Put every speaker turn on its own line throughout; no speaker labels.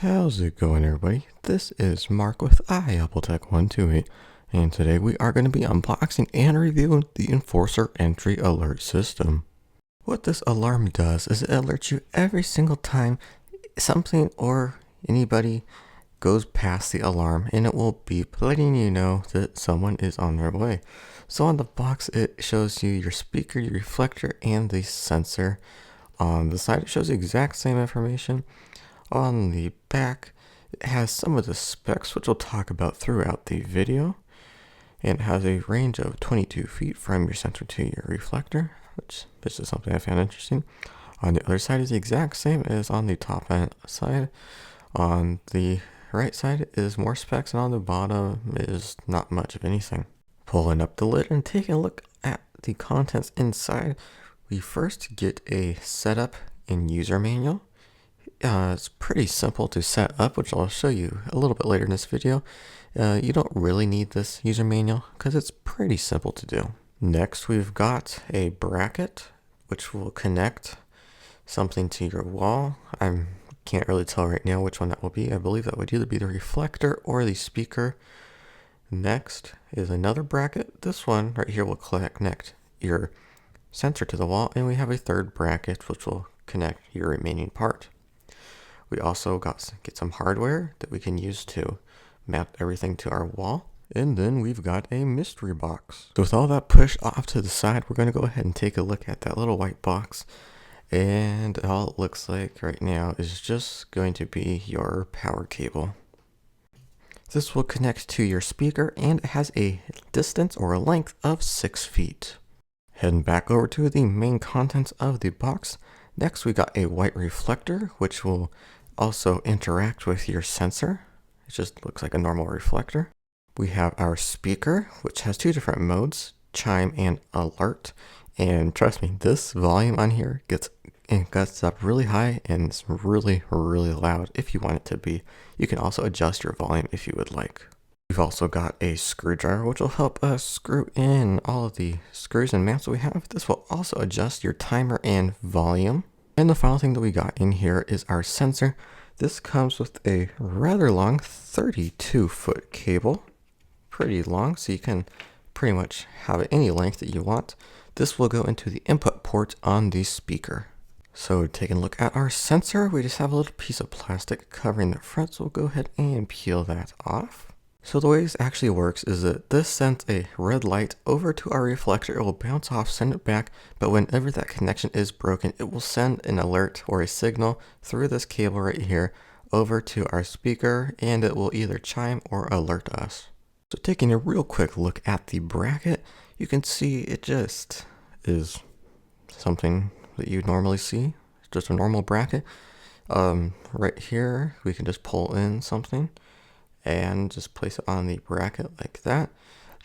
How's it going, everybody? This is Mark with iAppleTech128, and today we are going to be unboxing and reviewing the Enforcer Entry Alert System. What this alarm does is it alerts you every single time something or anybody goes past the alarm, and it will beep letting you know that someone is on their way. So on the box it shows you your speaker, your reflector, and the sensor. On the side it shows the exact same information. On the back, it has some of the specs, which we'll talk about throughout the video. And it has a range of 22 feet from your sensor to your reflector, which this is something I found interesting. On the other side is the exact same as on the top side. On the right side is more specs, and on the bottom is not much of anything. Pulling up the lid and taking a look at the contents inside, we first get a setup and user manual. It's pretty simple to set up, which I'll show you a little bit later in this video. You don't really need this user manual because it's pretty simple to do. Next, we've got a bracket, which will connect something to your wall. I can't really tell right now which one that will be. I believe that would either be the reflector or the speaker. Next is another bracket. This one right here will connect your sensor to the wall, and we have a third bracket which will connect your remaining part. We also get some hardware that we can use to map everything to our wall. And then we've got a mystery box. So with all that pushed off to the side, we're going to go ahead and take a look at that little white box. And all it looks like right now is just going to be your power cable. This will connect to your speaker, and it has a distance or a length of 6 feet. Heading back over to the main contents of the box. Next, we got a white reflector, which will also interact with your sensor. It just looks like a normal reflector. We have our speaker, which has two different modes, chime and alert. And trust me, this volume on here gets up really high, and it's really, really loud if you want it to be. You can also adjust your volume if you would like. We've also got a screwdriver, which will help us screw in all of the screws and mounts that we have. This will also adjust your timer and volume. And the final thing that we got in here is our sensor. This comes with a rather long 32-foot cable. Pretty long, so you can pretty much have it any length that you want. This will go into the input port on the speaker. So taking a look at our sensor, we just have a little piece of plastic covering the front, so we'll go ahead and peel that off. So the way this actually works is that this sends a red light over to our reflector. It will bounce off, send it back, but whenever that connection is broken, it will send an alert or a signal through this cable right here over to our speaker, and it will either chime or alert us. So taking a real quick look at the bracket, you can see it just is something that you normally see. It's just a normal bracket. Right here, we can just pull in something and just place it on the bracket like that.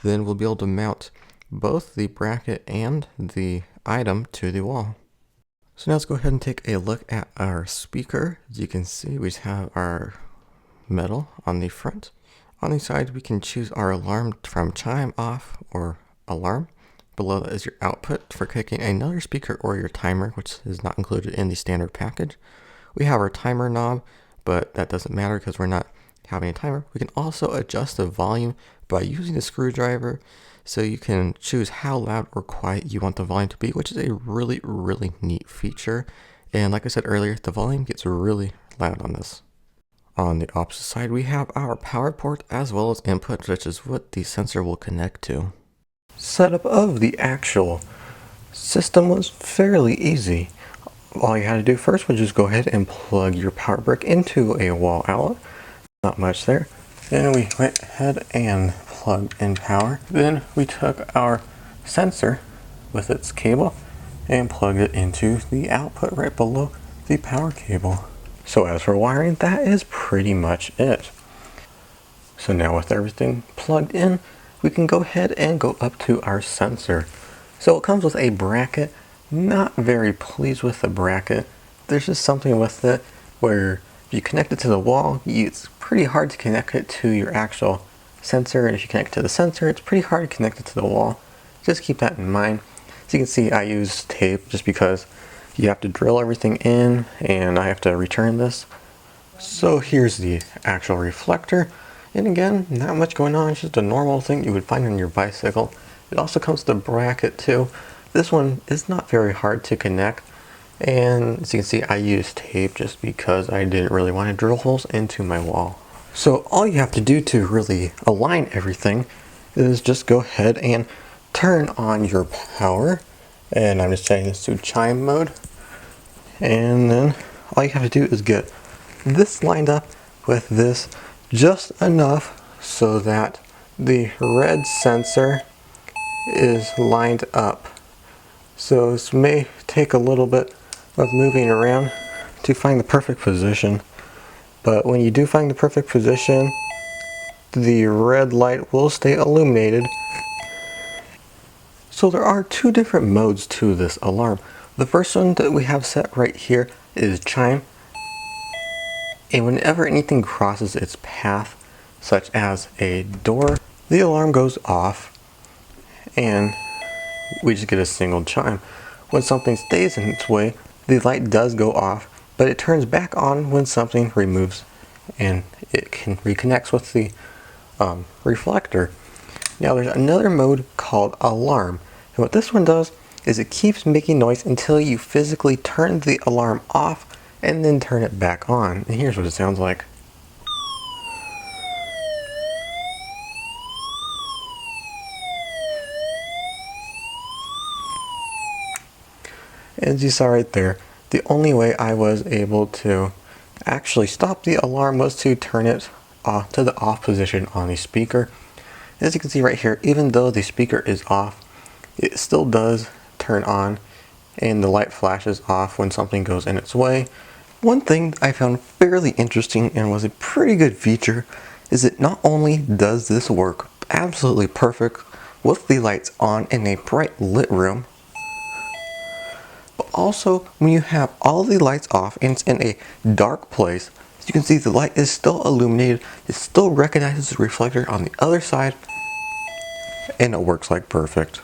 Then we'll be able to mount both the bracket and the item to the wall. So now let's go ahead and take a look at our speaker. As you can see, we just have our metal on the front. On the side, we can choose our alarm from chime, off, or alarm. Below that is your output for clicking another speaker or your timer, which is not included in the standard package. We have our timer knob, but that doesn't matter because we're not having a timer. We can also adjust the volume by using the screwdriver, so you can choose how loud or quiet you want the volume to be, which is a really, really neat feature. And like I said earlier, the volume gets really loud on this. On the opposite side, we have our power port as well as input, which is what the sensor will connect to. Setup of the actual system was fairly easy. All you had to do first was just go ahead and plug your power brick into a wall outlet. Not much there. Then we went ahead and plugged in power. Then we took our sensor with its cable and plugged it into the output right below the power cable. So as for wiring, that is pretty much it. So now with everything plugged in, we can go ahead and go up to our sensor. So it comes with a bracket. Not very pleased with the bracket. There's just something with it where if you connect it to the wall, it's pretty hard to connect it to your actual sensor. And if you connect it to the sensor, it's pretty hard to connect it to the wall. Just keep that in mind. As you can see, I use tape just because you have to drill everything in and I have to return this. So here's the actual reflector. And again, not much going on, it's just a normal thing you would find on your bicycle. It also comes with a bracket too. This one is not very hard to connect. And as you can see, I used tape just because I didn't really want to drill holes into my wall. So all you have to do to really align everything is just go ahead and turn on your power. And I'm just setting this to chime mode. And then all you have to do is get this lined up with this just enough so that the red sensor is lined up. So this may take a little bit of moving around to find the perfect position, but when you do find the perfect position, the red light will stay illuminated. So there are two different modes to this alarm. The first one that we have set right here is chime, and whenever anything crosses its path, such as a door, the alarm goes off and we just get a single chime. When something stays in its way, the light does go off, but it turns back on when something removes and it can reconnects with the reflector. Now there's another mode called alarm, and what this one does is it keeps making noise until you physically turn the alarm off and then turn it back on. And here's what it sounds like. As you saw right there, the only way I was able to actually stop the alarm was to turn it off to the off position on the speaker. As you can see right here, even though the speaker is off, it still does turn on and the light flashes off when something goes in its way. One thing I found fairly interesting and was a pretty good feature is that not only does this work absolutely perfect with the lights on in a bright lit room, but also when you have all the lights off and it's in a dark place, as you can see the light is still illuminated, it still recognizes the reflector on the other side, and it works like perfect.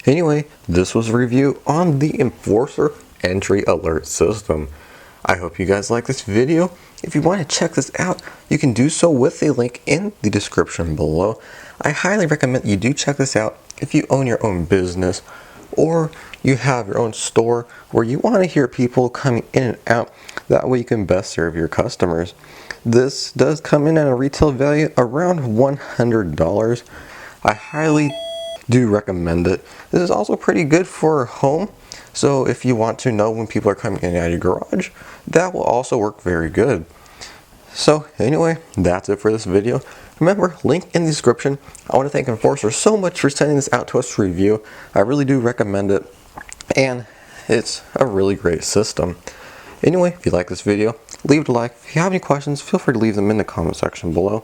Anyway, this was a review on the Enforcer Entry Alert System. I hope you guys like this video. If you want to check this out, you can do so with the link in the description below. I highly recommend you do check this out if you own your own business or you have your own store where you want to hear people coming in and out. That way you can best serve your customers. This does come in at a retail value around $100. I highly do recommend it. This is also pretty good for home. So if you want to know when people are coming in and out of your garage, that will also work very good. So anyway, that's it for this video. Remember, link in the description. I want to thank Enforcer so much for sending this out to us to review. I really do recommend it, and it's a really great system. Anyway, if you like this video, leave it a like. If you have any questions, feel free to leave them in the comment section below.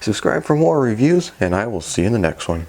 Subscribe for more reviews, and I will see you in the next one.